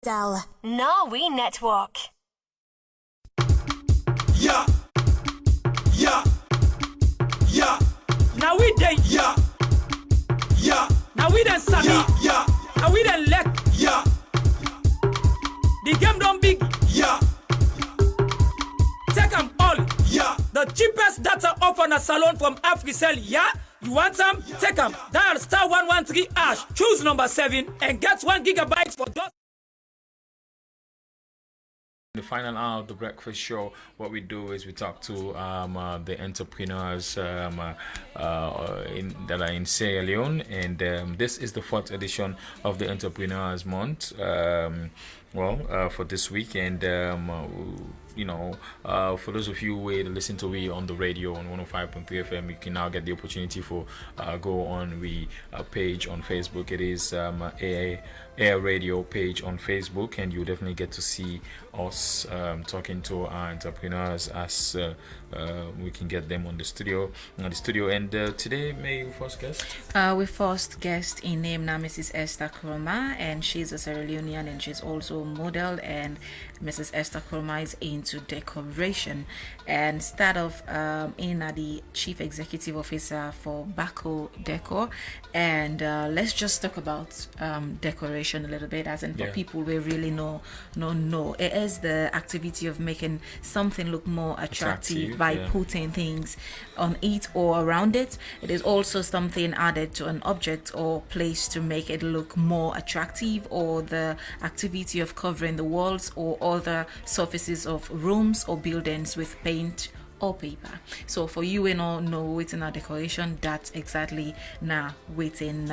Gal. Nawi Network. Yeah. Yeah. Yeah. Now we day. Yeah. Yeah. Now we done Sami. Yeah. Now we done Lek. Yeah. The game don't big. Yeah. Take them all. Yeah. The cheapest data off on a salon from AfriCell. Yeah. You want some? Take them. Dial *113#. Choose number 7 and get 1 gigabyte for those. The final hour of the breakfast show, what we do is we talk to the entrepreneurs that are in Sierra Leone, and this is the 4th edition of the Entrepreneurs Month. For this week, and for those of you who listen to me on the radio on 105.3 FM, you can now get the opportunity for go on we page on Facebook. It is Air Radio page on Facebook, and you definitely get to see us talking to our entrepreneurs as we can get them on the studio. And today, may you first guest? We first guest in name now Mrs. Esther Koroma, and she's a Sierra Leonean, and she's also model, and Mrs. Esther Koroma is into decoration and start off in the chief executive officer for Baco Decor. And let's just talk about decoration a little bit, as in for people who really know. It is the activity of making something look more attractive by putting things on it or around it. It is also something added to an object or place to make it look more attractive, or the activity of covering the walls or other surfaces of rooms or buildings with paint or paper. So for you and all know within a decoration, that's exactly now within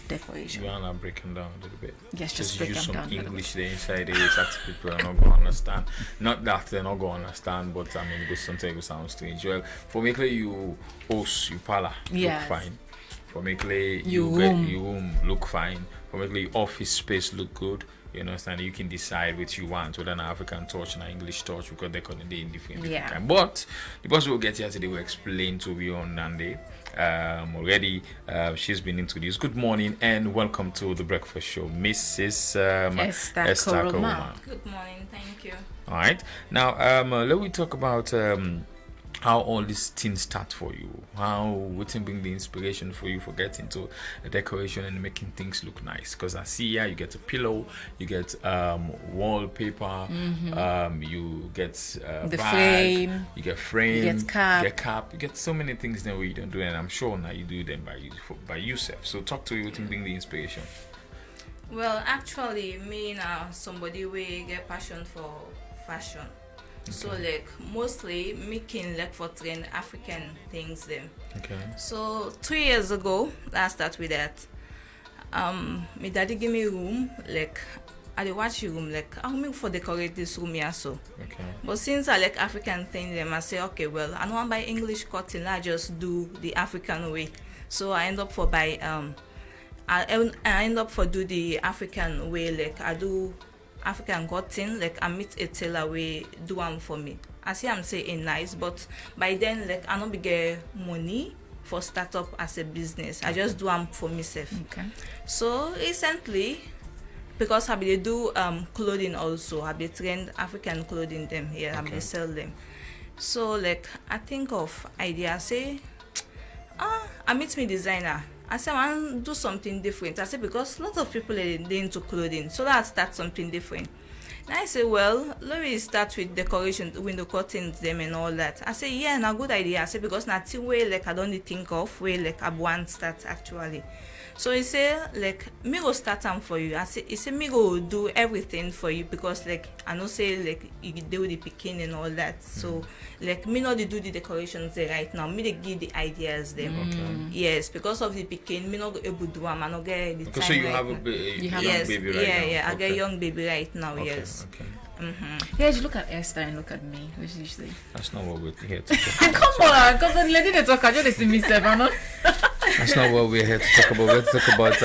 decoration. We are breaking down a little bit. Yes, just break use them some down English there inside it that people are not going to understand. Not that they're not going to understand, but I mean, because sometimes it sounds strange. Well, for me, you host, you pala, look fine. For me, you room look fine. For me, office space look good. You understand? You can decide which you want, whether an African touch and an English touch, because they're going to be in different time. But the person will get here today will explain to you on Monday. Already, she's been introduced. Good morning and welcome to the breakfast show, Mrs. Esther Koroma. Good morning, thank you. All right. Now, let me talk about how all these things start for you. How what bring the inspiration for you for getting to a decoration and making things look nice? Because I see here you get a pillow, you get wallpaper, you get the bag, frame, you get frame, you get cap, you get so many things that we don't do, and I'm sure now you do them by yourself. So talk to you what bring the inspiration. Well, actually, me now somebody we get passion for fashion. Okay. So like mostly making like for train African things them. Okay. So 3 years ago, I started with that. My daddy gave me a room, like I dey watch your room, like I'll make for decorate this room here so. Okay. But since I like African things them, I say okay, well I don't want to buy English cotton, I just do the African way. So I end up for buy I end up for do the African way, like I do African cotton, like I meet a tailor way do one for me. I see I'm saying nice, but by then like I don't be get money for start up as a business. I just do them for myself. Okay. So recently, because I be do clothing also, I be trained African clothing them here. I be sell them. So like I think of idea, say I meet me designer. I said, I want to do something different. I said, because a lot of people are into clothing, so let's start something different. And I said, well, let me start with decoration, window curtains, them and all that. I said, yeah, now good idea. I said, because that's the way like I don't think of, way like I want to start actually. So he said, like, me go start them for you. I said, he said, me go do everything for you because, like, I know say, like, you do the picking and all that. So, like, me not do the decorations there right now. Me they give the ideas them. Okay. Yes, because of the picking, me not able to do them. I not get the time. So you right have now. young baby right now? Yeah, I get a young baby right now, yes. Okay. Yeah, you look at Esther and look at me. What did you say? That's not what we're here to talk Come on, because the lady they talk, I just see me seven. That's not what we're here to talk about. We're here to talk about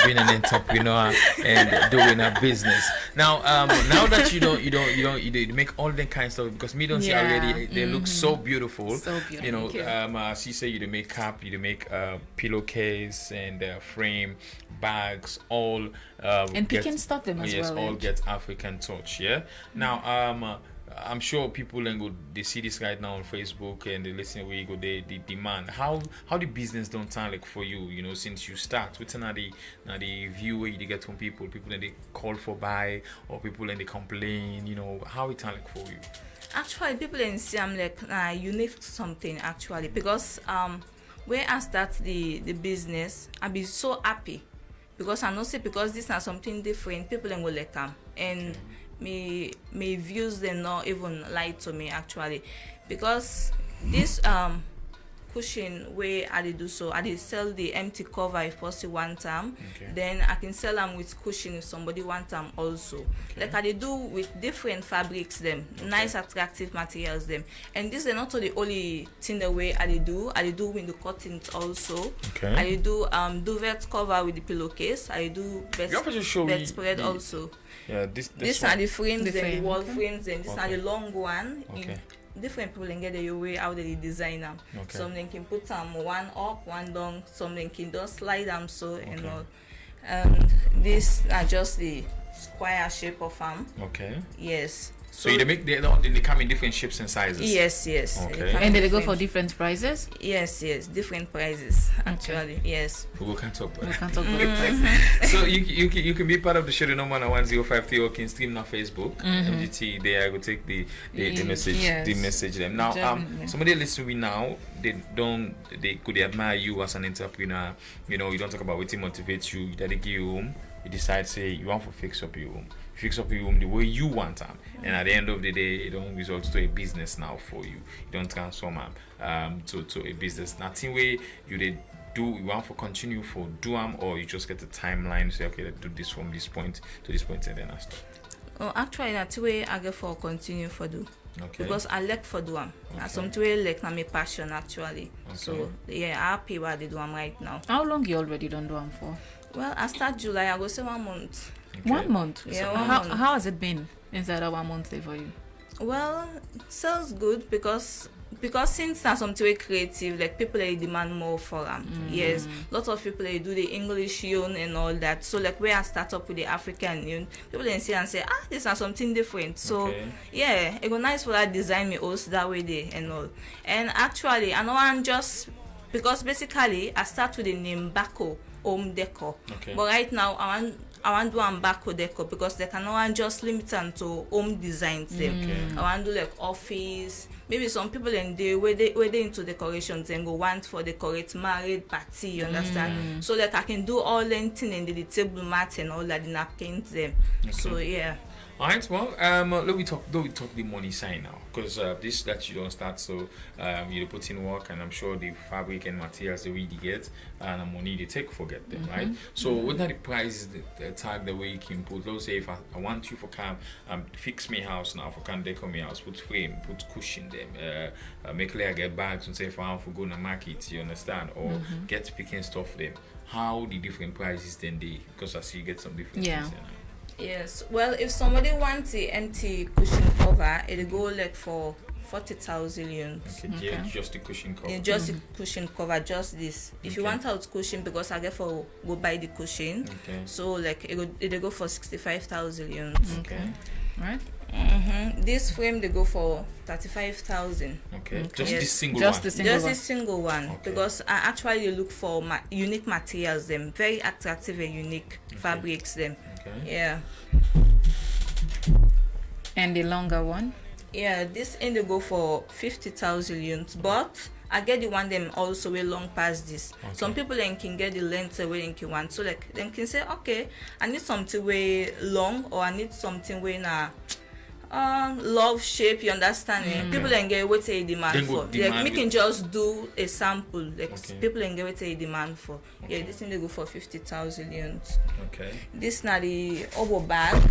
being an entrepreneur and doing a business. Now, now that you make all the kind of stuff, because me don't see already, they look so beautiful. So beautiful. You know, she say you make cap, you make pillowcase and frame, bags, all. And picking stuff them as well. Yes, all get African touch. Yeah. Now, I'm sure people they see this right now on Facebook and they listen where you go, they demand how the business don't sound like for you, you know, since you start. What's the view where you get from people and they call for buy, or people and they complain, you know, how it sound like for you? Actually, people in Siam like unique something actually, because when I start the business, I be so happy because I know say because this is something different, people will like come and me views they not even lie to me actually, because this cushion where I do so I did sell the empty cover if possible one time, then I can sell them with cushion if somebody want them also. Like I do with different fabrics them, nice attractive materials them, and this is not the only thing the way I do with the curtains also. I do duvet cover with the pillowcase. I do bedspread also. Yeah, this are the frames, the wall frames, and this are the long one. Different people can get the way how they design them. Some they can put them one up, one down. Some they can just slide them so and all. And these are just the square shape of them. Yes. So they come in different shapes and sizes. Yes. And they go for different prices. Yes, different prices actually. Yes. We can't talk about about prices. So you can be part of the show. The number 1053 or can stream on Facebook. MGT. There I will take the message. The message them now. Somebody listen we now. They could admire you as an entrepreneur. You know, you don't talk about what motivates you. You dedicate your home. You decide say you want to fix up your home. Fix up your home the way you want them, and at the end of the day, it don't result to a business now for you. You don't transform them to a business. Nothing way you want to continue for do them, or you just get a timeline. Say okay, let's do this from this point to this point, and then I stop. Oh, actually, that's way I get for continue for do. Because I like for do them. Something way like na my passion actually. So yeah, I'm happy what they do them right now. How long you already done do them for? Well, I start July. I go say 1 month. 1 month. Yeah, how has it been inside of 1 month for you? Well, sales good because since that's something very creative, like people they demand more for them. Yes, lots of people they do the English yarn and all that. So like where I start up with the African yarn, people then see and say, this is something different. So yeah, it go nice for that design me also that way there and all. And actually, I know I'm just because basically I start with the name Bako Home Decor. But right now I want to do Bako Decor because they cannot just limit them to home designs them. I want to do like office. Maybe some people in there where they into decorations and go want for decorate married party, you understand? So like I can do all anything in the table mat and all that, the napkins them. So yeah. Alright, well, let me talk the money side now, because this that you don't start, so you put in work, and I'm sure the fabric and materials they really get, and the money they take forget them, right? So what are the prices, the tag, the way you can put? Let's say if I want you for fix me house now, for can decor me house, put frame, put cushion them, make like get bags, and say if I want to go to market, you understand, or get picking stuff them. How the different prices then they, because I see you get some different things there now. Yes, well, if somebody wants the empty cushion cover, it'll go like for 40,000. Just the cushion cover. Yeah, just the cushion cover, just this. If you want out cushion, because I get for go buy the cushion, so like it'll go for 65,000. Right. This frame they go for 35,000. Just this single just one. This single one. Because I actually look for unique materials, them very attractive and unique fabrics, them. Yeah. And the longer one? Yeah, this end they go for 50,000, but I get the one them also way long past this. Some people then can get the length way they can want. So like they can say, okay, I need something way long, or I need something way na love shape, you understand? People then get what they demand for. Like we can just do a sample. Like people then get what they demand for. Yeah, this thing they go for 50,000. This na the obo bag.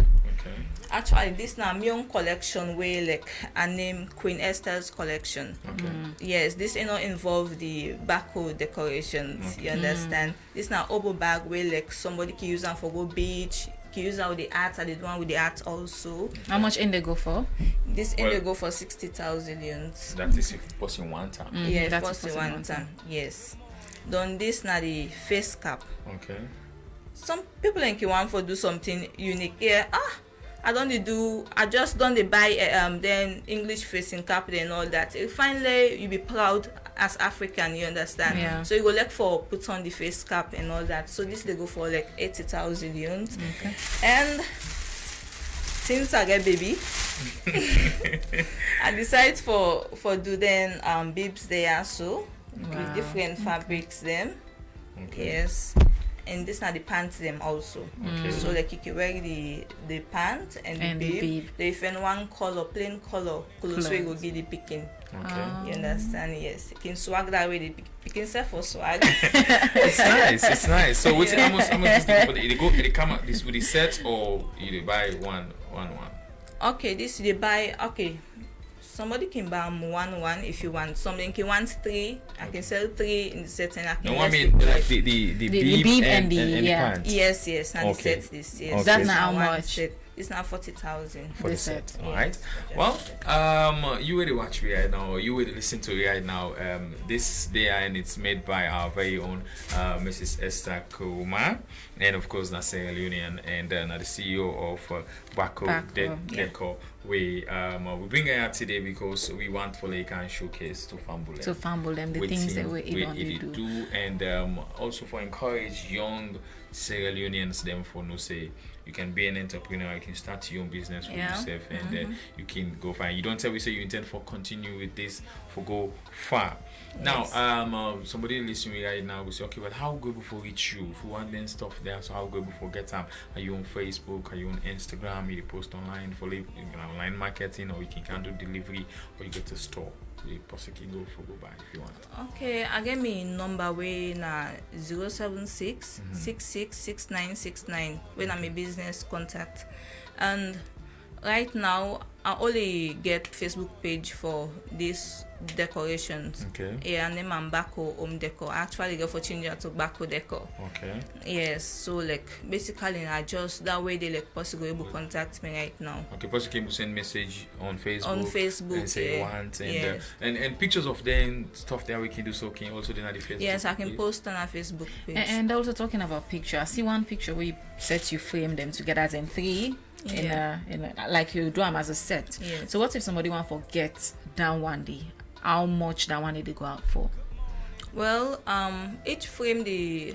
Actually, this now my own collection way like I name Queen Esther's collection. Okay. Yes, this involve the barcode decorations. You understand? This now obo bag where like somebody can use them for go beach. Can use them with the art. I did one with the art also. How much in they go for? This they go for 60,000 units. That is if you post in one time. Yeah, that's first the one first time. Yes. Then this now the face cap. Okay. Some people think you want for do something unique. Yeah, I just don't buy then English facing cap and all that. Finally you be proud as African, you understand? Yeah. So you go like for put on the face cap and all that. So this they go for like 80,000 units. Okay. And since I get baby, I decide for do then bibs there so with different fabrics them. Okay. Yes. And this are the pants them also. Okay. So like you can wear the pants and the bib. They find one color, plain color, so you go get the picking. Okay. You understand? Yes. You can swag that way. The picking set for swag. It's nice. It's nice. So what's almost this they come out this with the set or you buy one. Okay, this they buy. Okay, somebody can buy one if you want. Something can want 3. I can sell 3 in the set and I can. No, I mean like the beeb and the pants. Yes. Now Okay. the set this. Yes. Okay. That's not how much. Set. It's now 40,000. For the set. set. All right. Well, you already watch me right now. You already listen to it right now. This there and it's made by our very own Mrs. Esther Koroma, and of course, Sierra Leonean, and the CEO of Bako Deco. We bring her out today because we want for like and showcase to fumble them the things that we do, and also for encourage young Sierra Leoneans them for no say you can be an entrepreneur, you can start your own business for yourself, and you can go far. You don't tell me say you intend for continue with this for go far. Yes. Now, somebody listening right now will say, okay, but how good before reach you? If you want then stuff there, so how good before get them? Are you on Facebook? Are you on Instagram? You post online for online marketing, or you can do delivery, or you get a store. You possibly go buy if you want. Okay, I get me number way na 076 666969 when I'm a business contact, and right now I only get Facebook page for these decorations. Okay. Yeah, and then I'm Bako Home Deco. I actually go for change to Bako Deco. Okay. Yes, so like basically I just that way they like possibly able contact me right now. Okay, possibly can send message on Facebook. On Facebook, and say want and pictures of them stuff there we can do so can you also do the Facebook. Yes, I can post on our Facebook page. And also talking about picture, I see one picture where you set you frame them together as in 3. In a, like you do them as a set. Yes. So what if somebody want to forget that one day? How much that one they go out for? Well, each frame they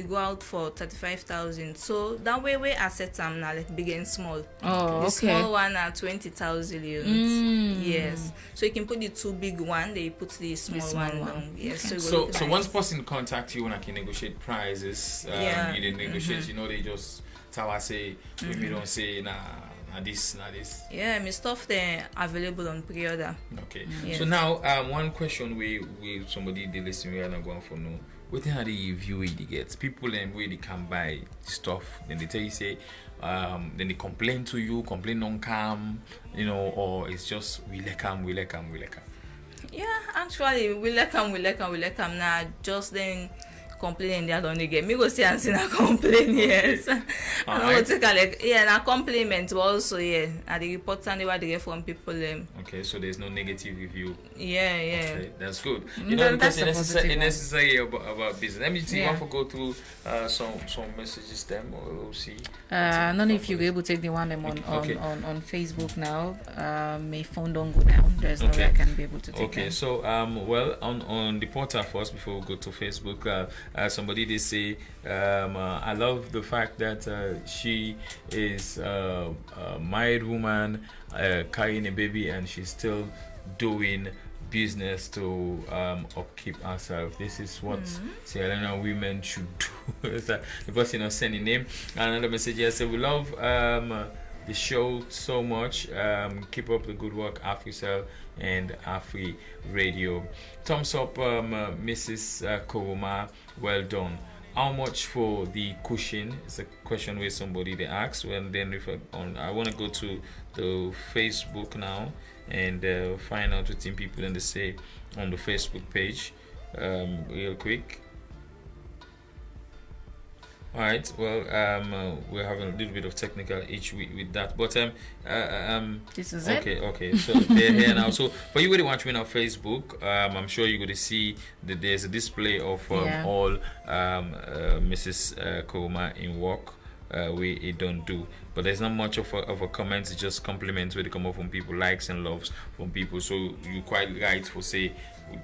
go out for 35,000. So that way I set them now like big and small. Oh, the okay. small one are 20,000 units. Yes. So you can put the 2 big one, they put the small one down. Yes. Okay. So once person contact you and I can negotiate prices, you didn't negotiate, they just tell us say if you don't say nah this. Yeah, my stuff there available on pre-order. Okay. Yes. So now one question we somebody they listen we are not going for no. What how they view it they get? People and where they can buy stuff, then they tell you say then they complain to you, complain on cam, or it's just we like them. Yeah, actually we like them now. Just then complaining they don't get me go see and see na complain. Yes. I take like na compliment also and the reports and what they get from people Okay, so there's no negative review. Yeah. Okay, that's good. That's Because it's necessary about business. Let me see if I go through some messages them or we'll see. I don't know if you were able to take the one them on Facebook now. My phone don't go down. There's no way I can be able to take Okay, them. so well on the portal first before we go to Facebook, somebody they say I love the fact that she is a married woman carrying a baby and she's still doing business to upkeep herself. This is what Sierra Leonean women should do. The person sending name. Another message here says we love the show so much. Keep up the good work, AfriCell and Afri Radio. Thumbs up, Mrs. Koroma. Well done. how much for the cushion? It's a question where somebody they ask. Well, then if I want to go to the Facebook now and find out what people then they say on the Facebook page, real quick. All right. Well, we're having a little bit of technical issue with that, but this is okay, it. okay. So they're here now. So for you, who watching on Facebook, I'm sure you're going to see that there's a display of all Mrs. Koroma in work. We it don't do, but there's not much of a comment. It's just compliments where they come up from people, likes and loves from people. So you quite right for say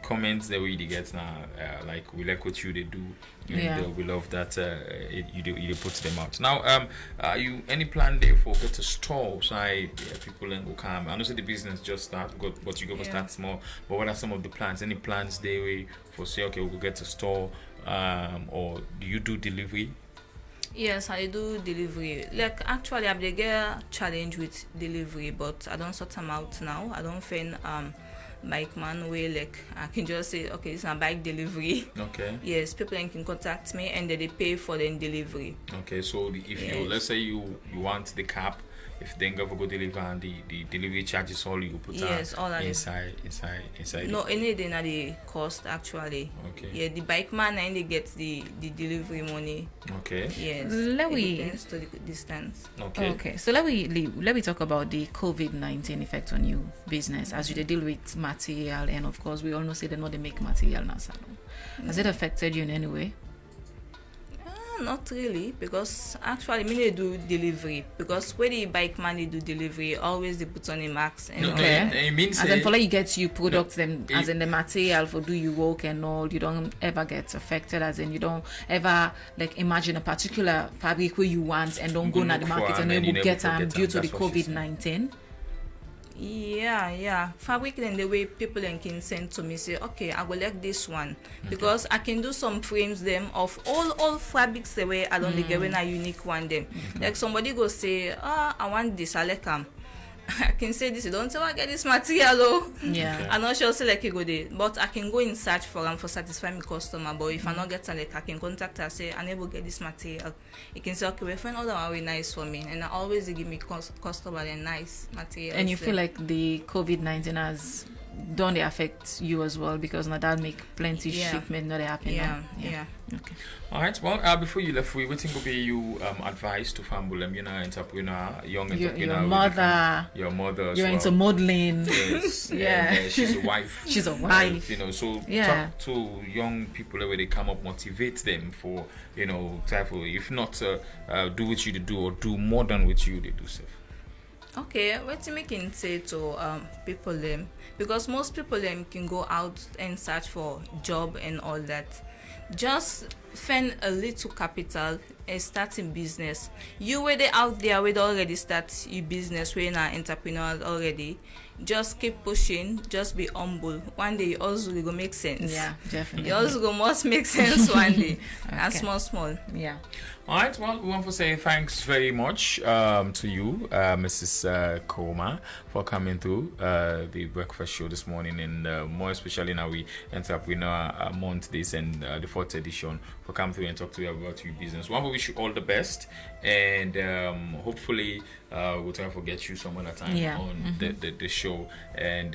comments that we get now, like we like what you they do, and we love that you put them out. Now, you any plan there for get a store? So people and go come. I know say the business just start, but you go for start small. But what are some of the plans? Any plans there for say okay we'll get a store, or do you do delivery? Yes, I do delivery. Like actually, I'm the girl challenge with delivery, but I don't sort them out now. I don't find bike man way like I can just say okay, it's a bike delivery. Okay. Yes, people can contact me and then they pay for the delivery. Okay, so if you let's say you want the cap. If they go deliver and the delivery charges all you put all inside. No, anything at the cost actually. Okay. Yeah, the bike man and they get the delivery money. Okay. Yes. Let we depends to the distance. Okay. Okay. So let we talk about the COVID-19 effect on your business as you deal with material, and of course we all know say they know they make material now. Has it affected you in any way? Not really, because actually me do delivery, because when the bike man they do delivery always they put on a mask and it means and then for like you get you products them as in the material for do you work and all, you don't ever get affected, as in you don't ever like imagine a particular fabric where you want and don't go to the market and you will get them due to the COVID-19. Yeah. Fabric then the way people can send to me say, okay, I will like this one because I can do some frames them of all fabrics the way I don't get when a unique one them. Like somebody go say, I want this, I like them. I can say this, you don't say I get this material though. Yeah. Okay. I'm not sure say like you go there. But I can go in search for them for satisfy my customer. But if I not get like I can contact her say I never get this material. You can say okay, we find other one way nice for me. And I always give me customer and nice material. And you feel like the COVID-19 has don't they affect you as well, because now that make plenty shipment not happen. Yeah. Okay. All right. Well, before you left, we think will be you advice to Fambulem, entrepreneur, young entrepreneur. Your mother. You're into modeling. Yes. Yeah. And, she's a wife. She's a wife. So talk to young people where they come up, motivate them for type of, if not do what you do or do more than what you do, self. Okay, what you can say to people them, because most people them can go out and search for job and all that. Just spend a little capital and start in business. You were out there with already start your business when an entrepreneur already. Just keep pushing, just be humble. One day you also will go make sense. Yeah, definitely. You also go must make sense one day. Okay. And small. Yeah. All right, well, we want to say thanks very much to you, Mrs. Koroma, for coming through the breakfast show this morning, and more especially now we Entrepreneur month this and the 4th edition, for coming through and talk to you about your business. We want to wish you all the best, and hopefully we'll try to get you some other time on the show, and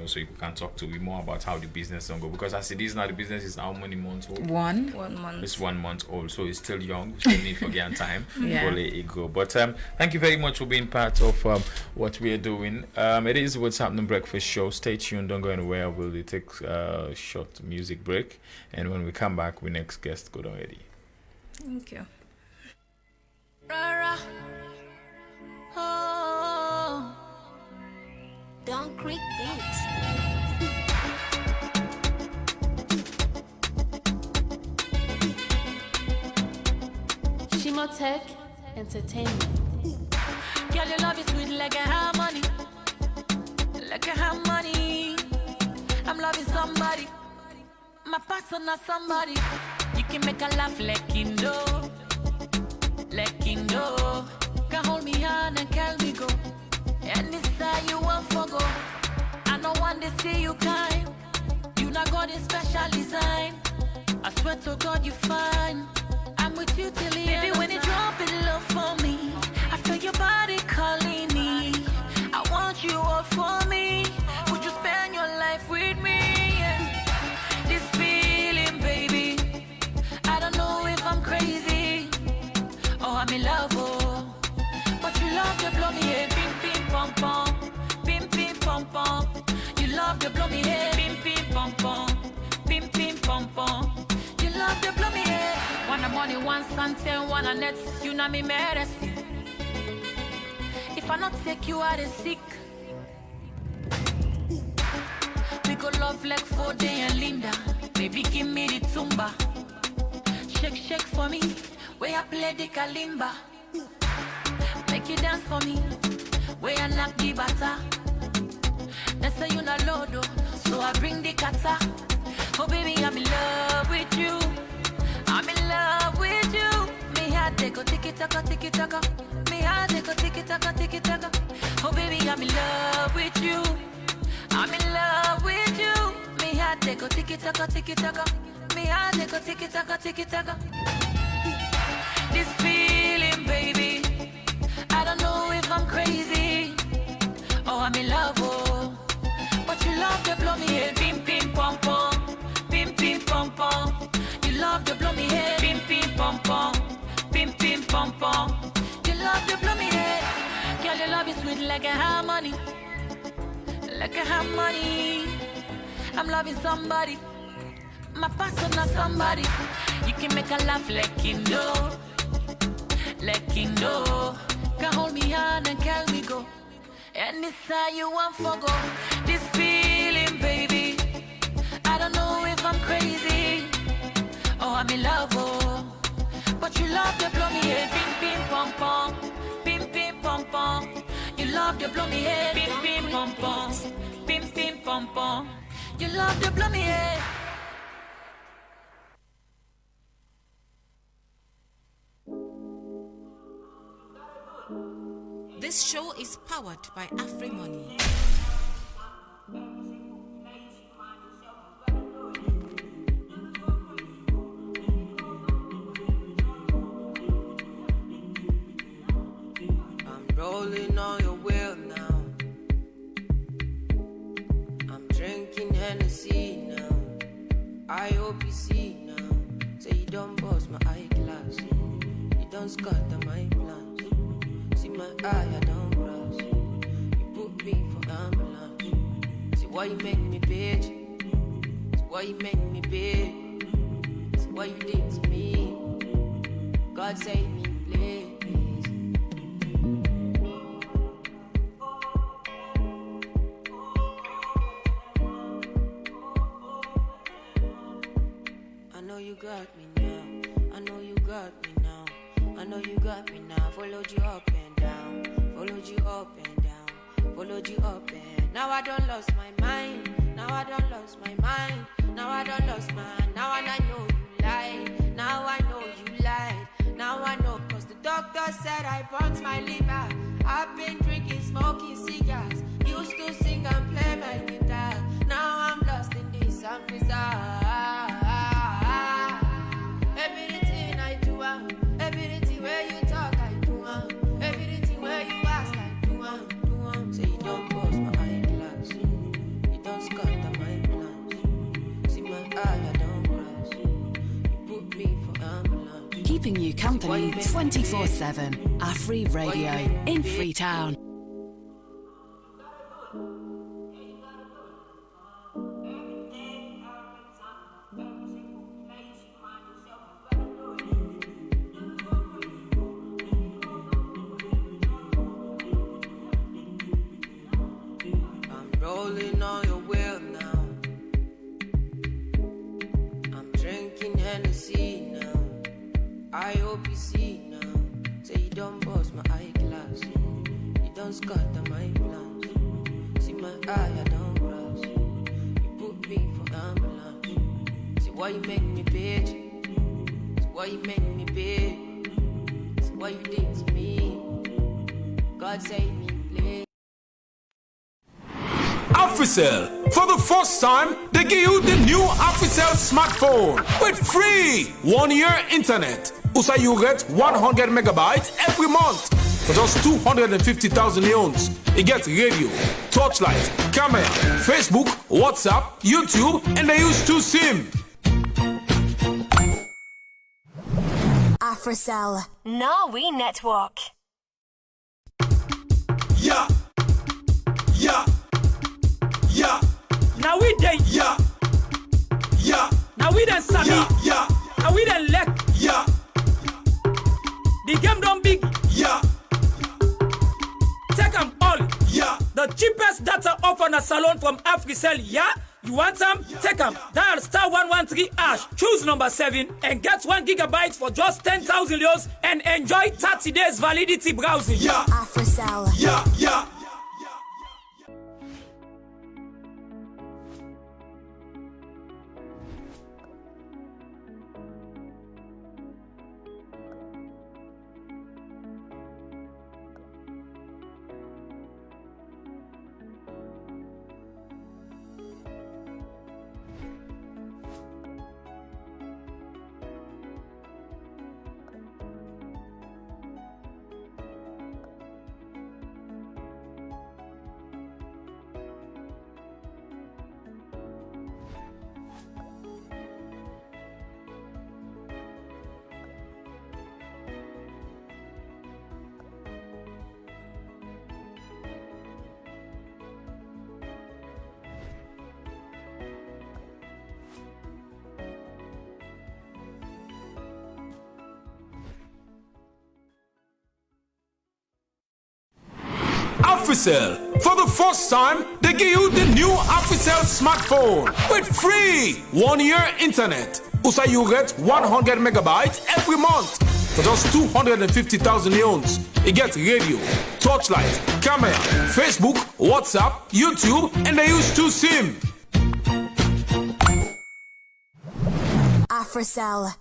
so you can talk to me more about how the business will go, because as it is now, the business is how many months old? 1 month. It's 1 month old, so it's still young. We still need for getting time to let it go. But thank you very much for being part of what we are doing. It is What's Happening Breakfast Show. Stay tuned, don't go anywhere. We'll take a short music break, and when we come back, we next guest good already. Thank you. Oh, don't creep beats. Shimotech Entertainment. Girl, your love is sweet like a harmony. Like a harmony. I'm loving somebody. My personal somebody. You can make a laugh like Kindo. Like Kindo. Can hold me hand and carry me go. And this side you want for go. I know one day see you kind. You not got a special design. I swear to God you fine. money, 1 cent, 1 a net, you know me mercy. If I not take you out of sick, we go love like Fonnie and Linda. Baby, give me the tumba. Shake, shake for me, where I play the kalimba. Make you dance for me, where I knock the bata. They say you not lodo, so I bring the kata. Oh baby, I'm in love with you. I'm in love with you. Me heart they go tiki taka tiki taka. Me heart they go tiki taka tiki taka. Oh baby, I'm in love with you. I'm in love with you. Me heart they go tiki taka tiki taka. Me heart they go tiki taka tiki taka. This feeling, baby, I don't know if I'm crazy. Oh, I'm in love, oh. But you love to blow me head, pim pim pom pom, pim pim pom pom. You love to blow me head, pim pim pom pom, pim pim pom pom. You love to blow me head, girl. Your love is sweet like a harmony, like a harmony. I'm loving somebody, my personal somebody. You can make a laugh like you know, like you know. Can hold me hand and carry me go. And this how you want for go. This feeling, baby, I don't know if I'm crazy. Oh, I'm in love, oh. But you love to blow me head, pim pim pom pom, pim pim pom pom. You love to blow me head, pim pim pom pom, pim pim pom pom. You love to blow me head. This show is powered by AfriMoney. I'm rolling on your wheel now. I'm drinking Hennessy now. I hope you see now. Say you don't bust my eyeglass. You don't scatter my plans. See my eye, I don't brush. You put me for ambulance. See why you make me bitch. See why you make me bitch. See what you did to me. God save me, please. I know you got me now. I know you got me now. I know you got me now. Followed you up and down. Followed you up and down. Followed you up and now I don't lost my mind. Now I don't lost my mind. Now I don't lost mine. Now I know you lied. Now I know you lied. Now I know cause the doctor said I burnt my liver. I've been drinking, smoking cigars. Used to sing and play my guitar. Now I'm lost in this and bizarre. Everything I do, everything where you talk, I do. Everything where you ask, I do. Say you don't bust my eyeglass. You don't scatter my plans. See my eye, I don't brush. You put me for ambulance. Keeping you company 24/7. Afri Radio in Freetown. Rolling on your wheel now. I'm drinking Hennessy now. I hope you see now. Say you don't bust my eyeglass. You don't scatter my plans. See my eye, I don't brush. You put me for ambulance. See why you make me bitch. See why you make me bitch. See what you did to me. God save me, please. AfriCell. For the first time, they give you the new AfriCell smartphone with free 1-year internet. Also, you get 100 megabytes every month for just 250,000 leones. You get radio, torchlight, camera, Facebook, WhatsApp, YouTube, and they use 2 SIM. AfriCell. Nawi Network. Yeah. Yeah. Yeah. Now we dey. Yeah. Yeah. Now we done Sami. Yeah. Now we done Lek. Yeah. salon from AfriCell, yeah? You want some? Take them. Dial star 113 hash. Choose number 7 and get 1 gigabyte for just 10,000 euros and enjoy 30 days validity browsing. Yeah. AfriCell. Yeah, yeah. AfriCell. For the first time, they give you the new AfriCell smartphone with free 1-year internet. Also, you get 100 megabytes every month for just 250,000 neons. You get radio, torchlight, camera, Facebook, WhatsApp, YouTube, and they use 2 SIM. AfriCell.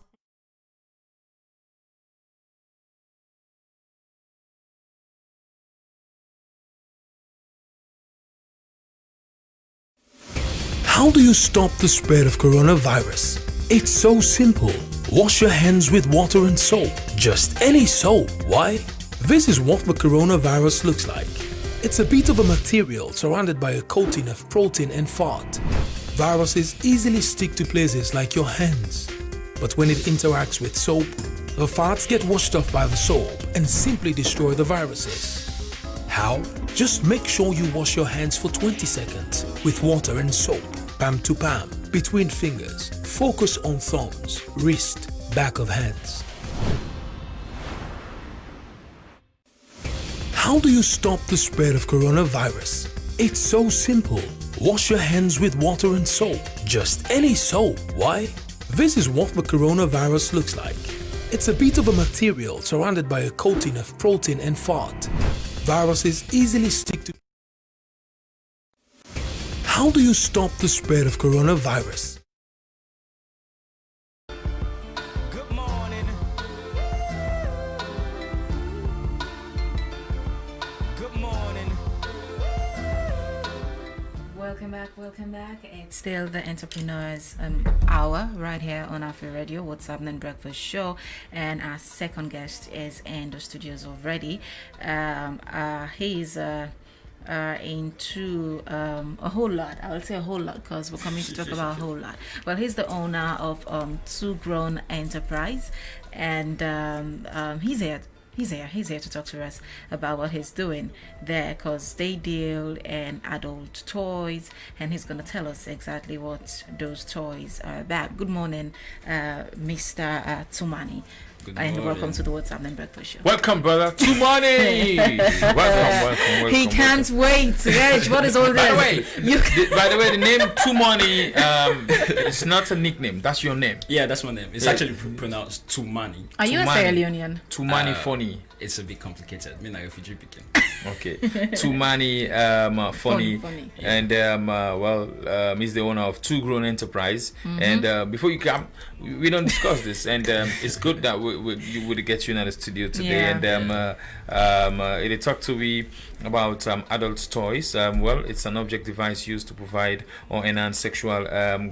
How do you stop the spread of coronavirus? It's so simple. Wash your hands with water and soap. Just any soap. Why? This is what the coronavirus looks like. It's a bit of a material surrounded by a coating of protein and fat. Viruses easily stick to places like your hands. But when it interacts with soap, the fats get washed off by the soap and simply destroy the viruses. How? Just make sure you wash your hands for 20 seconds with water and soap, palm to palm, between fingers. Focus on thumbs, wrist, back of hands. How do you stop the spread of coronavirus? It's so simple. Wash your hands with water and soap. Just any soap. Why? This is what the coronavirus looks like. It's a bit of a material surrounded by a coating of protein and fat. Viruses easily stick to. How do you stop the spread of coronavirus? Good morning. Good morning. Welcome back. It's still the Entrepreneurs Hour right here on Afri Radio, What's Happening Breakfast Show, and our second guest is in the studios already. He's into a whole lot. I will say a whole lot because we're coming to talk about a whole lot. Well, he's the owner of Two Grown Enterprise, and he's here to talk to us about what he's doing there, because they deal in adult toys, and he's going to tell us exactly what those toys are about. Good morning, Mr. Tumani. And welcome to the What's Happening Breakfast Show. Welcome, brother. Tumani. welcome. He can't wait. Reg, what is all this? By the way, the name Tumani, it's not a nickname. That's your name. Yeah, that's my name. It's actually pronounced Tumani. Are you a Sierra Leonean? Tumani Fonnie. It's a bit complicated. I'm a refugee picking. Okay. Tumani Fonnie. And he's the owner of Two Grown Enterprise. Mm-hmm. And before you come, we don't discuss this. And it's good that you would get you in the studio today. Yeah. And they talk to me about adult toys. It's an object device used to provide or enhance sexual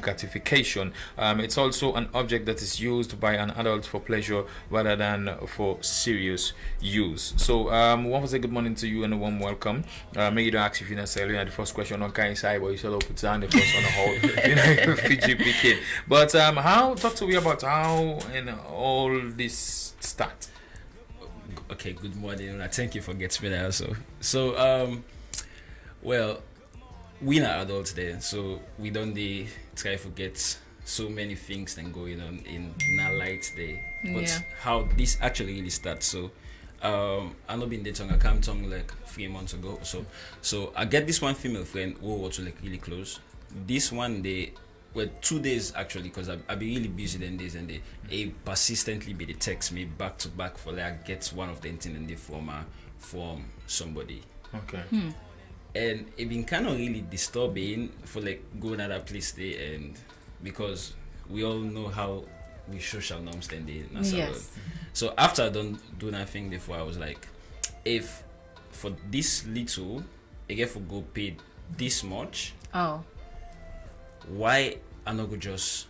gratification. It's also an object that is used by an adult for pleasure rather than for serious use. So one was a good morning to you and a warm welcome. Maybe you don't ask if you necessarily had the first question on kind side, but you shall put down the first on the whole Fiji picking. But talk to me about how and all this start. Okay, good morning. Thank you for getting me there also. So we are adults there, so we don't try to forget so many things that going on in our lives there. But how this actually really starts. So I not been dating a cam tongue like 3 months ago. So I get this one female friend who was like really close. This one day, well, 2 days actually, because I be really busy then days and they persistently be they text me back to back for like I get one of the thing and they from somebody. Okay. And it been kind of really disturbing for like going at that place there, and because we all know how we social norms then they. Yes. So after I don't do nothing before, I was like, if for this little, I get for go paid this much. Oh. Why I not go just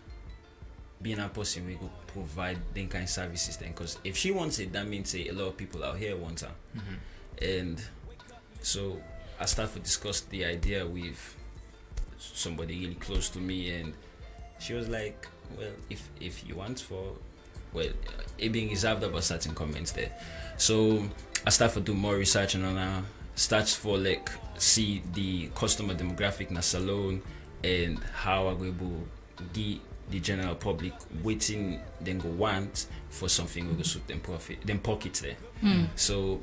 being a person we go provide them kind of services then? Because if she wants it, that means a lot of people out here want her. And so I started to discuss the idea with somebody really close to me, and she was like, well, if you want for, well, it being reserved about certain comments there. So I started to do more research and on start for like see the customer demographic in the salon and how I go able give the general public waiting then go want for something we go suit them profit them pockets there. So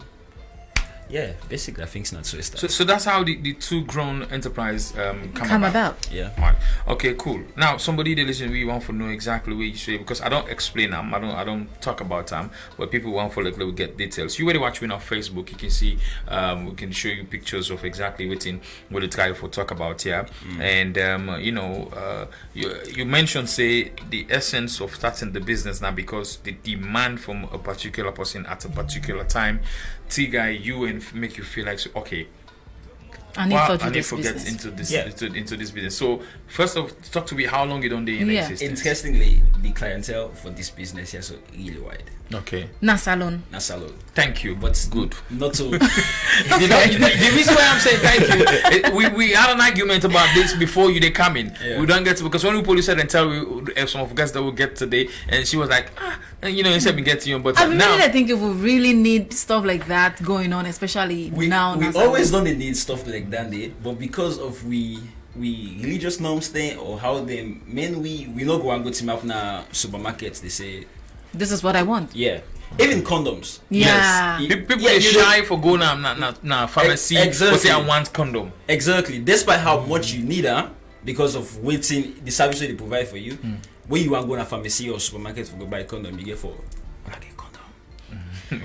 yeah, basically I think it's not so established. So that's how the two grown enterprise come about. Yeah. Right. Okay, cool. Now somebody they listen, we want to know exactly where you say, because I don't explain them, I don't talk about them, but people want for like we get details. You already watch me on Facebook, you can see we can show you pictures of exactly what the try for talk about here. And you mentioned say the essence of starting the business now because the demand from a particular person at a particular time trigger you and make you feel like okay, I need to get into this business. So first of talk to me how long you don't do in existence. Interestingly, the clientele for this business here so really wide. Okay. Na salon. Thank you. But good. Not so. The reason why I'm saying thank you, we had an argument about this before they come in. Yeah. We don't get to, because when we police said and tell some of guys that will get today, and she was like, instead we get to you, but now I think if we really need stuff like that going on, especially now. We always don't need stuff like that, but because of we religious norms thing or how they we not go and go team up na supermarkets. They say this is what I want. Yeah. Even condoms. Yeah. Yes. People are shy for going na pharmacy because they want condom. Exactly. Despite how much you need because of waiting the service they provide for you. When you want to go to pharmacy or supermarket to go buy condom, you get for condom.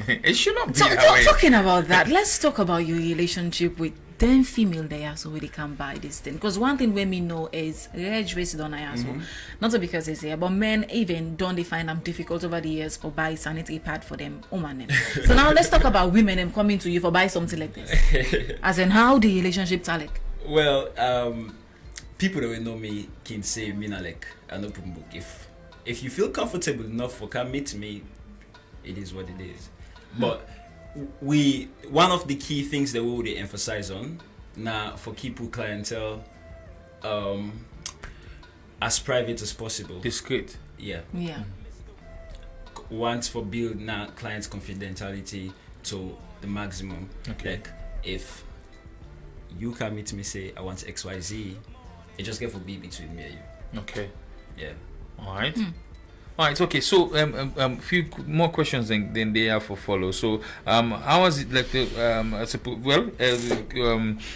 It should not be talking about that, let's talk about your relationship with them female there so they can buy this thing. Because one thing when me know is wasted on not so because it's here, but men even don't they find them difficult over the years for buy sanitary pad for them woman. So now let's talk about women them coming to you for buy something like this. As in how the relationships are like. Well, people that will know me can say me na like an open book. If you feel comfortable enough for come meet me, it is what it is. But one of the key things that we would emphasize on now for keep clientele as private as possible. Discreet. Yeah. Want for build now clients' confidentiality to the maximum. Okay. Like if you can meet me say I want XYZ, it just get for be between me and you. Okay. Yeah. All right. All right. Okay. So few more questions than they have for follow. So how was it like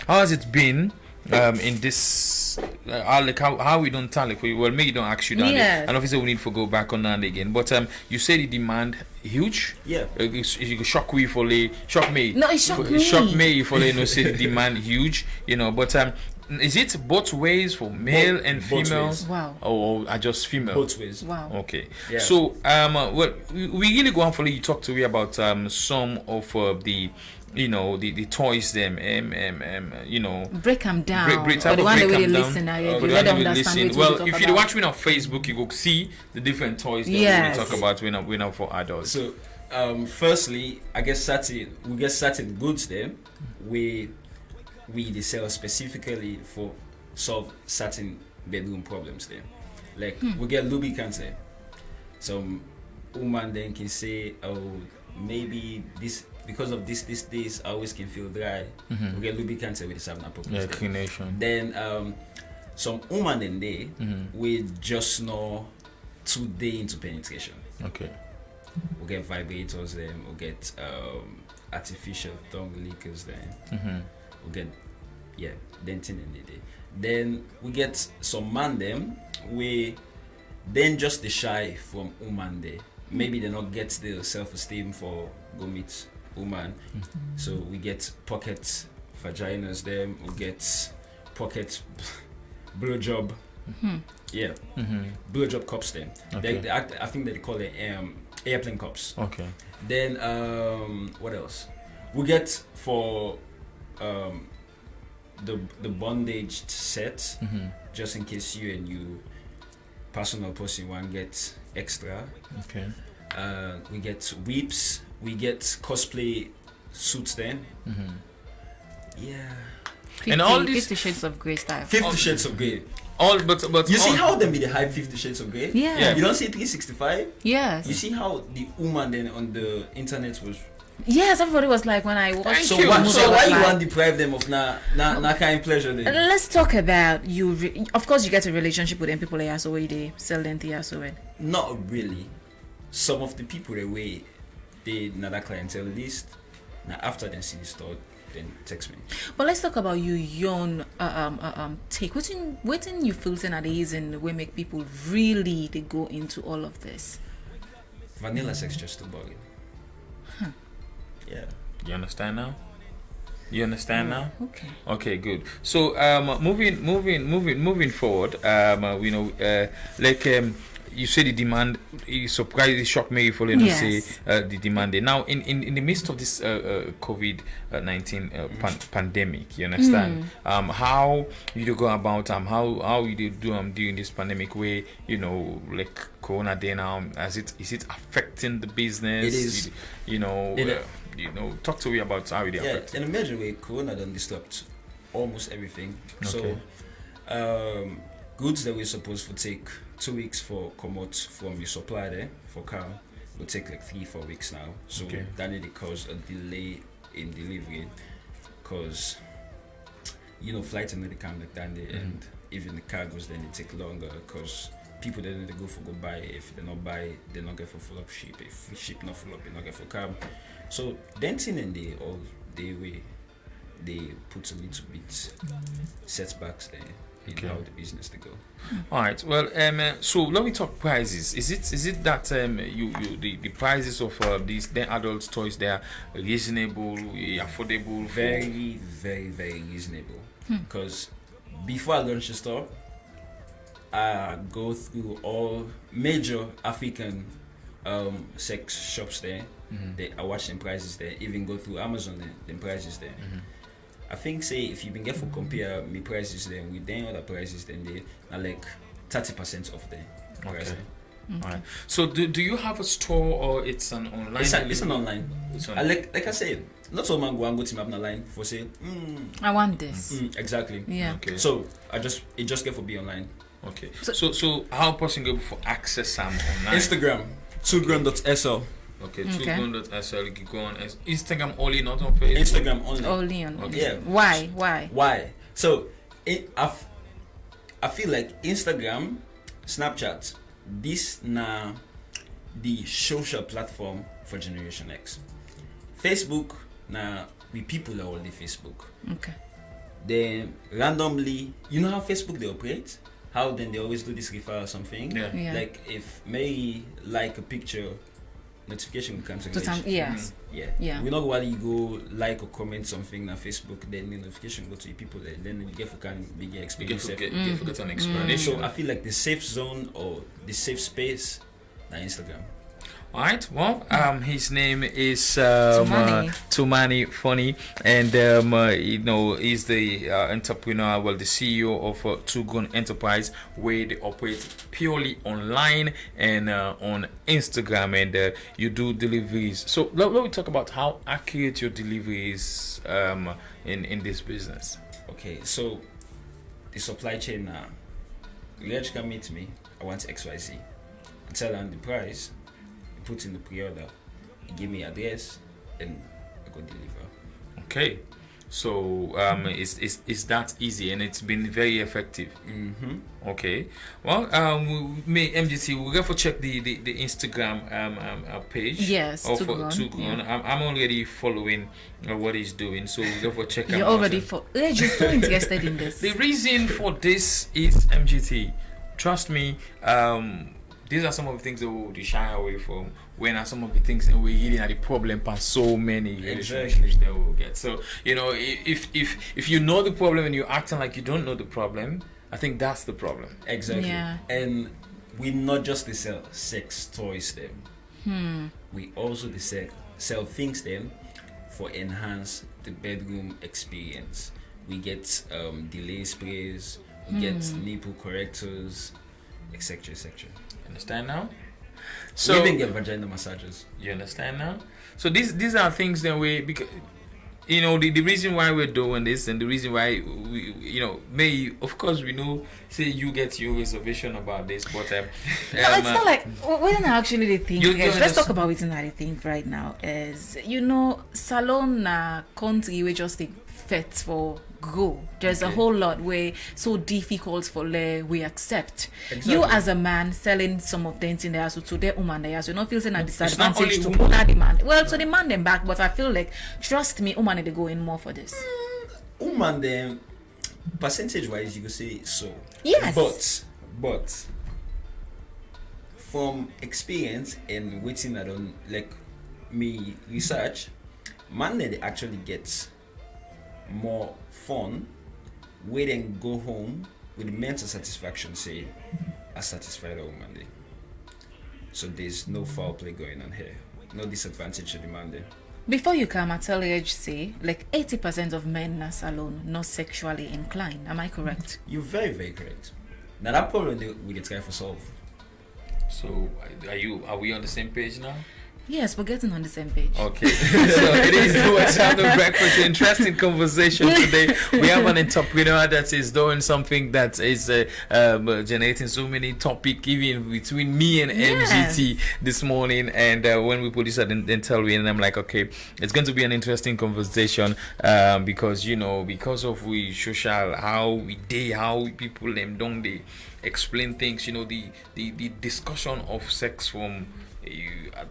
how has it been in this like how we don't tell like well maybe don't ask you that and obviously we need to go back on that again, but you say the demand huge. Yeah. You shock me for shock me. No, it shocked me. Shock me for say the demand huge, but is it both ways for male and female? Wow. Or just female? Both ways. Wow. Okay. Yeah. So well we really go on for you talk to me about some of the the toys them break them down. Break the one that we listen let them understand. Well, if you watch me on Facebook, you go see the different toys that we talk about when for adults. So firstly, I guess we get certain goods there we they sell specifically for solve certain bedroom problems there. Like we get lubricants there. Some woman then can say, oh, maybe this because of this I always can feel dry. We get lubricants with the sauna problems. Yeah, clinician. Then some woman then they we just know 2 days into penetration. Okay. We get vibrators then we get artificial tongue lickers then. We get denting in the day. Then we get some man them we then just the shy from woman there. Maybe they not get the self-esteem for go meet woman. So we get pocket vaginas them, we get pocket blowjob. Blowjob cups then. Okay. I think they call it airplane cups. Okay. Then what else? We get for the bondage set, just in case you and you personal person one get extra. Okay. We get whips, we get cosplay suits then. Yeah. 50, And all these 50 Shades of Grey style. 50 Shades of Grey. But You see how them be the hype 50 Shades of Grey? Yeah. You don't see 365? Yes. You see how the woman then on the internet was. Yes, everybody was like when I watched. So the why movie, you I was want like, to deprive them of na kind of pleasure then? Let's talk about you. Of course, you get a relationship with them people. They are so way they sell them to so well. Not really. Some of the people the way they another clientele list. Now after they see the store, then text me. But let's talk about you young take. What you feel at these and we make people really they go into all of this. Vanilla sex just too boring. Yeah. You understand now? You understand now? Okay. Okay, good. So moving forward, you say the demand is surprisingly shocked me for you to say the demand. Now in the midst of this COVID-19 pandemic, you understand how you go about how you do during this pandemic where like Corona day now is it affecting the business? It is. Talk to me about how it affects. In a major way, Corona done disrupt almost everything. Okay. So goods that we're supposed to take 2 weeks for come out from your supplier there for car will take like 3-4 weeks now. So that really cause a delay in delivery because flights and they come like that and even the cargoes then they take longer because people then they go for go buy. If they not buy, they not get for full up ship. If ship not full up, they not get for cab. So denting and they all the way they put a little bit setbacks there. How the business to go. All right. Well, so let me talk prices. Is it that the prices of these adult toys they are reasonable, affordable? Very, very, very reasonable. Because before I launch the store, I go through all major African sex shops there. I watch them prices there. Even go through Amazon them prices there. I think say if you been get for compare me prices then with them other prices then they are like 30% off the price. Alright. So do you have a store or it's an online? It's an online. Like I said, not so man go and go to my online for say I want this. Exactly. Yeah. Okay. So it just get for be online. Okay. So how person go for access some online? Instagram 2gram.sl. Okay, 2gram.sl. You can go on Instagram only, not on Facebook. Instagram only. Only on. Okay. Yeah. Why? So I feel like Instagram, Snapchat, this now the social platform for Generation X. Facebook now we people are all the Facebook. Okay. Then randomly, you know how Facebook they operate? How then they always do this referral or something? Yeah. Like if Mary like a picture, notification will come to yes. Yeah. We know while you go like or comment something on Facebook, then the notification go to the people there. Then you get for can big experience. You forget an explanation. So I feel like the safe zone or the safe space na Instagram. Alright, well, his name is Tumani Fonnie, and he's the entrepreneur, the CEO of Two Gun Enterprise, where they operate purely online and on Instagram, and you do deliveries. So let me talk about how accurate your delivery is in this business. Okay, so the supply chain now, Reg can meet me. I want XYZ. I tell them the price. Put in the pre-order, give me address, and I go deliver. Okay, So it's that easy, and it's been very effective. Okay. Well, MGT, we'll go for check the Instagram page. Yes. I'm already following what he's doing, so we'll go for check. You're already you're so interested in this. The reason for this is MGT. Trust me. These are some of the things that we'll shy away from. When are some of the things that we're hitting at the problem past so many relationships that we'll get. So, you know, if you know the problem and you're acting like you don't know the problem, I think that's the problem. Exactly. Yeah. And we not just sell sex toys them. We also sell things them for enhance the bedroom experience. We get delay sprays, we get nipple correctors, etc. etc. Understand now? So we even get vagina massages. You understand now? So these are things that because you know the reason why we're doing this, and the reason why we of course we know say you get your reservation about this, but no, it's not like we're not actually the thing. Let's talk about it. Not the thing right now is salon country we just think fit for go. There's a whole lot where so difficult for we accept. Exactly. You as a man selling some of them in there, so to their woman there, so you don't feel a disadvantage to owner demand. Well, so demand them back, but I feel like trust me, woman they go in more for this. Woman them percentage wise you could say so. Yes. But from experience and waiting I don't like me research, man they actually get more fun wait and go home with mental satisfaction, say I satisfied a woman day. So there's no foul play going on here, no disadvantage to the man there. Before you come, I tell you, say like 80% of men in a salon not sexually inclined. Am I correct? You're very, very correct. Now that problem we get try for solve. So are we on the same page now? Yes, we're getting on the same page. Okay. So it is the West Hamden Breakfast. Interesting conversation today. We have an entrepreneur that is doing something that is generating so many topics, even between me and MGT this morning. And when we put this at Intel, and I'm like, okay, it's going to be an interesting conversation because, because of we social, how people them don't they explain things, the discussion of sex from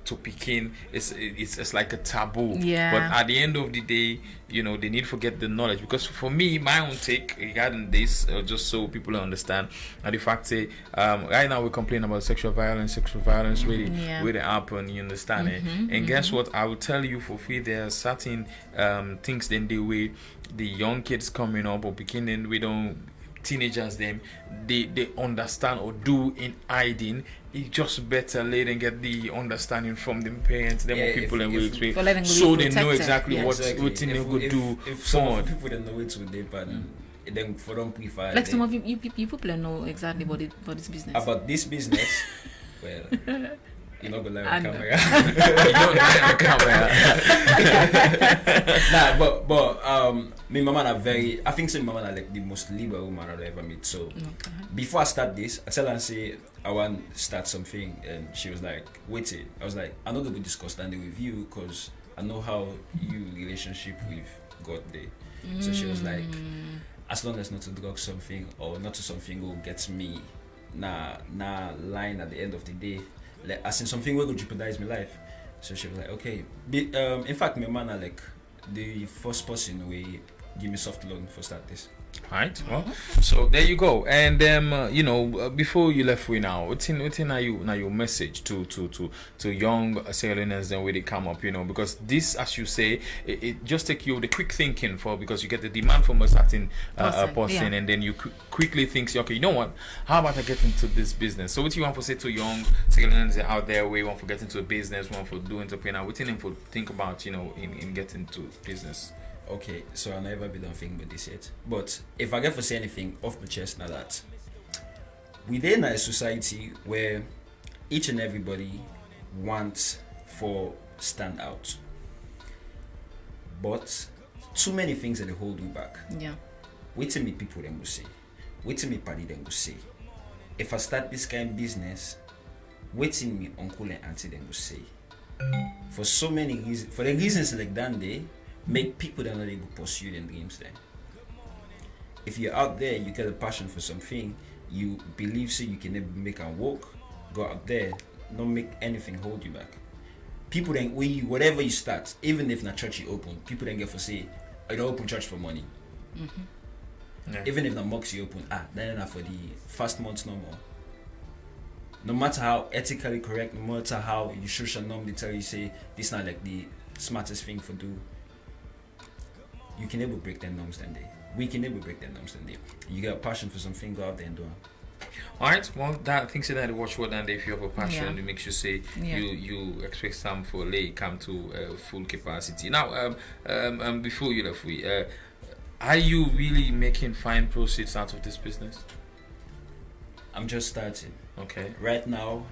to Peking it's like a taboo. But at the end of the day, they need to forget the knowledge, because for me, my own take regarding this, just so people understand, and the fact say right now we complain about sexual violence really happen, you understand it? And guess what, I will tell you for free, there are certain things in the way the young kids coming up or beginning, we don't teenagers them they understand or do in hiding. It's just better let them get the understanding from the parents, them people and will so they know exactly what they could do forward. People don't know it with their partner, then for them prefer like some of you people know exactly about this business. About this business, well, you're not gonna lie on camera. Nah, but me mama are I think my mama are like the most liberal woman I've ever met. So before I start this, I tell her and say I want to start something, and she was like, wait it. I was like, I'm not gonna discuss that with you because I know how you relationship with God there. So she was like, as long as not to drug something or not to something will get me line at the end of the day, like as in something will jeopardize my life. So she was like, okay. In fact, my man are like the first person we give me soft loan for start this. Right. Well, so there you go. And before you left, what's your message to young Sierra Leoneans and where they come up, because this, as you say, it just take you the quick thinking because you get the demand from a certain person, and then you quickly think, okay, you know what? How about I get into this business? So what you want to say to young Sierra Leoneans out there, where you want to get into a business, want to do entrepreneur, what you need to think about, in getting into business? Okay, so I'll never be done thinking about this yet. But if I get to say anything off my chest now, that within a society where each and everybody wants for stand out, but too many things that they hold you back. Yeah. Wait till me people them will say. Wait till me party them will say. If I start this kind of business, wait till me uncle and auntie them will say. For so many reasons, for the reasons like that day, make people that are not able to pursue their dreams then. If you're out there, you get a passion for something, you believe so you can never make and walk, go out there, don't make anything hold you back. People then, whatever you start, even if not church you open, people then get for say, I don't open church for money. Yeah. Even if the mocks you open, then enough for the first months no more. No matter how ethically correct, no matter how you should normally tell you say this not like the smartest thing for do, you can never break their norms then day. We can never break their norms then day. You get a passion for something, go out there and do it. Alright, well that things that watch what and if you have a passion, it makes you say you expect some for lay come to full capacity. Now before you left are you really making fine proceeds out of this business? I'm just starting. Okay. Right now,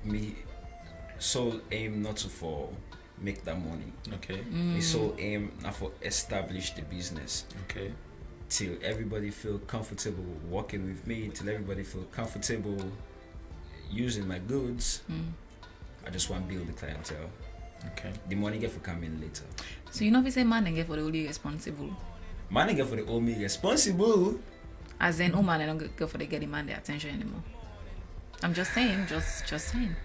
me sole aim not to for make that money. Okay. Me sole aim not for establish the business. Okay. Till everybody feel comfortable working with me, till everybody feel comfortable using my goods. I just want to build the clientele. Okay. The money get for coming later. So you know if you say man and get for the only responsible. Man and get for the only responsible. As in woman and don't go for the get the man the attention anymore. I'm just saying, just saying.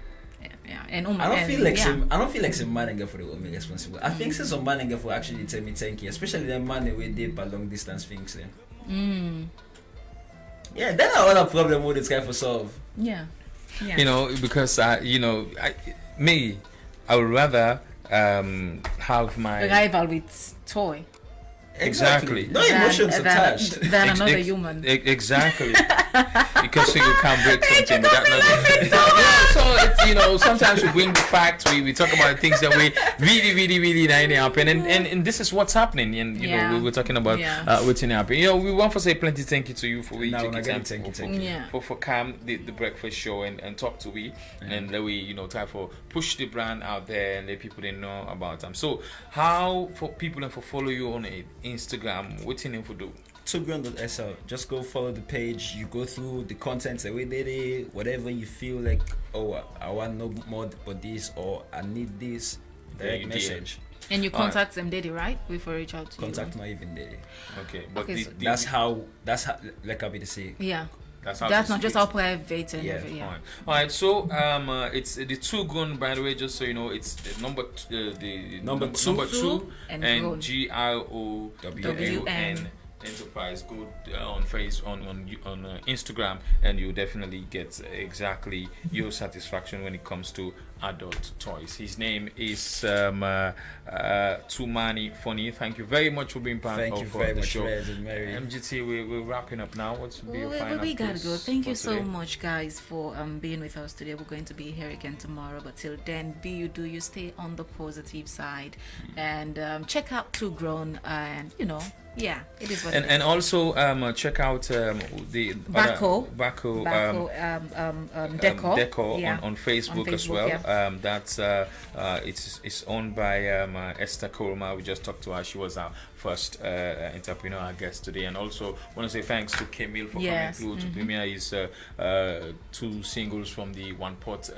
Yeah. And I don't feel like some man and get for the only responsible. I think some man and get for actually tell me thank you, especially the man that we did by long distance things. Yeah, that's all the problem with this guy for solve. Yeah. You know, because I would rather have my rival with toy. Exactly. No emotions attached. Than another human. Exactly. Because you can't break something without nothing. So it's sometimes we bring the facts, we talk about things that we really happen, and this is what's happening. And we were talking about what's happening. We want to say plenty thank you to you for for come the breakfast show and talk to we and let we try for push the brand out there and let people know about them. So how for people and for follow you on Instagram, what's your name for do? Toground.sl. Just go follow the page. You go through the contents that we did it. Whatever you feel like, I want no more about this or I need this. Direct message. And you contact them daily, right? Before reach out to contact my even daily. Okay, but that's how like I'll be to say. Yeah. That's not just how private and everything. Fine. All right, so it's the two gun, by the way, just so you know, it's the number two and GROWN Enterprise. Go on Instagram, and you definitely get exactly your satisfaction when it comes to adult toys. His name is Tumani Fonnie. Thank you very much for being part of the show. MGT, we're wrapping up now. What's be your final we gotta go. Thank you so much, guys, for being with us today. We're going to be here again tomorrow, but till then, do you stay on the positive side and check out Too Grown, and yeah, it is what it is. And also check out the Baco Decor on Facebook as well. Yeah. That's it's owned by Esther Koroma. We just talked to her. She was our first entrepreneur guest today. And also want to say thanks to Camille for coming through to premiere his 2 singles from the One Pot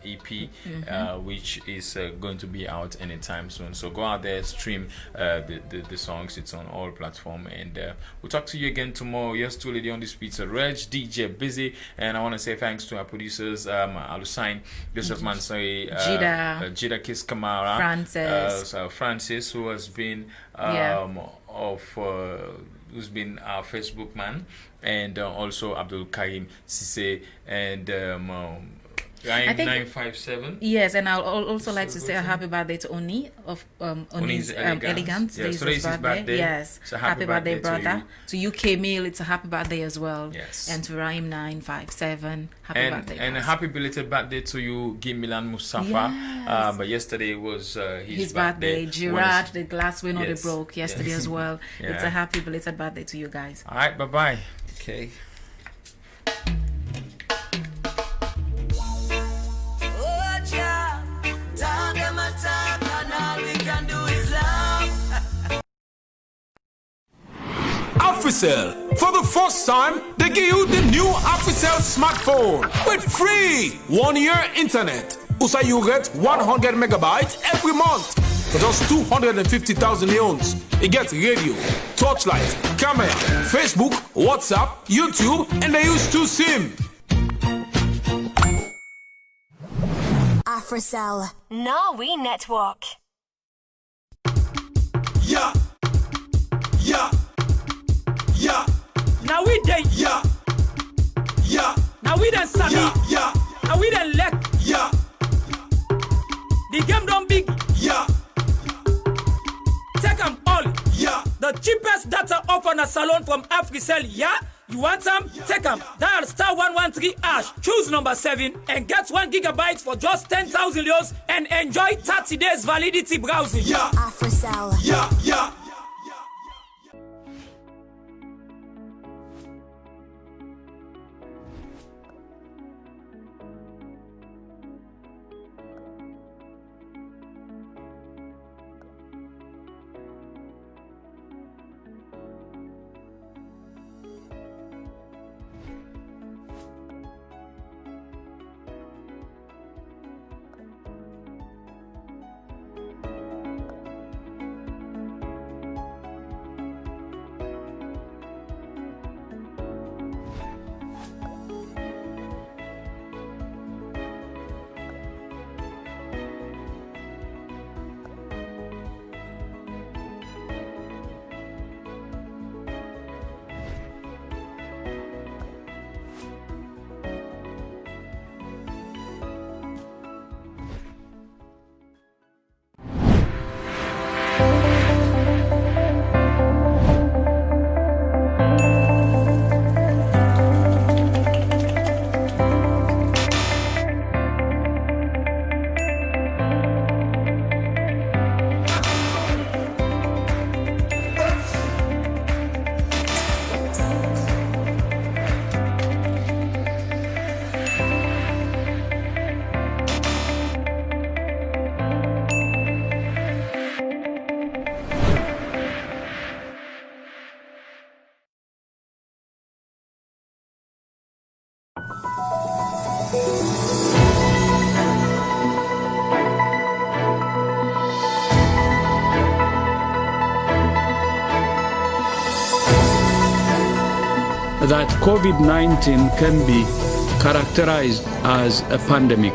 EP, which is going to be out anytime soon. So go out there, stream the songs. It's on all platforms, and we'll talk to you again tomorrow. Yes, to Lady on this pizza, Reg, DJ Busy, and I want to say thanks to our producers, Alusain, Joseph Mansai, Jida Kiss Kamara, Francis, who has been who's been our Facebook man, and also Abdul Karim Sise and Ryan 957. Yes, and I'll also like to say a happy birthday to Oni of Oni's Elegance. Yes, today's his birthday. Yes, so happy birthday, brother. To UK Mail, it's a happy birthday as well. Yes, and to Ryan 957, happy birthday. And a happy belated birthday to you, Gimilan Mustafa. Yes. But yesterday was his birthday. Gerard, the glass window they broke yesterday as well. It's a happy belated birthday to you guys. All right, bye. Okay. AfriCell. For the first time, they give you the new AfriCell smartphone with free 1-year internet. Also, you get 100 megabytes every month. For just 250,000 leones, it gets radio, torchlight, camera, Facebook, WhatsApp, YouTube, and they use 2 SIM. AfriCell, Norway Network. Yeah. Now we dey. Yeah. Now we done sabi. Yeah. Now we done lek. Yeah. The game don't big. Yeah. Take them all. Yeah. The cheapest data off on a salon from AfriCell, yeah? You want them? Take them. Dial *113#. Choose number 7 and get 1 gigabyte for just 10,000 euros and enjoy 30 days validity browsing. Yeah. AfriCell. Yeah. That COVID-19 can be characterized as a pandemic.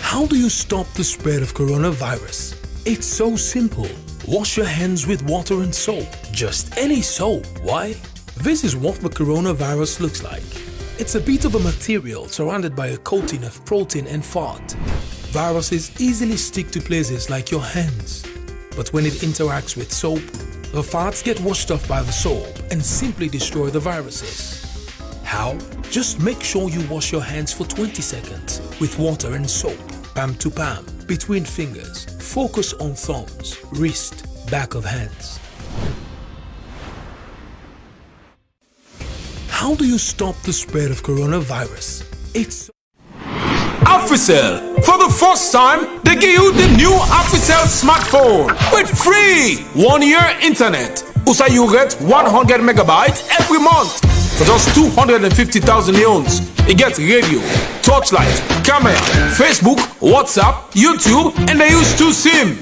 How do you stop the spread of coronavirus? It's so simple. Wash your hands with water and soap. Just any soap. Why? This is what the coronavirus looks like. It's a bit of a material surrounded by a coating of protein and fat. Viruses easily stick to places like your hands. But when it interacts with soap, the fats get washed off by the soap and simply destroy the viruses. How? Just make sure you wash your hands for 20 seconds with water and soap, palm to palm, between fingers. Focus on thumbs, wrist, back of hands. How do you stop the spread of coronavirus? It's AfriCell. For the first time, they give you the new AfriCell smartphone with free 1-year internet. Also, you get 100 megabytes every month. For just 250,000 leones, it gets radio, torchlight, camera, Facebook, WhatsApp, YouTube, and they use 2 SIM.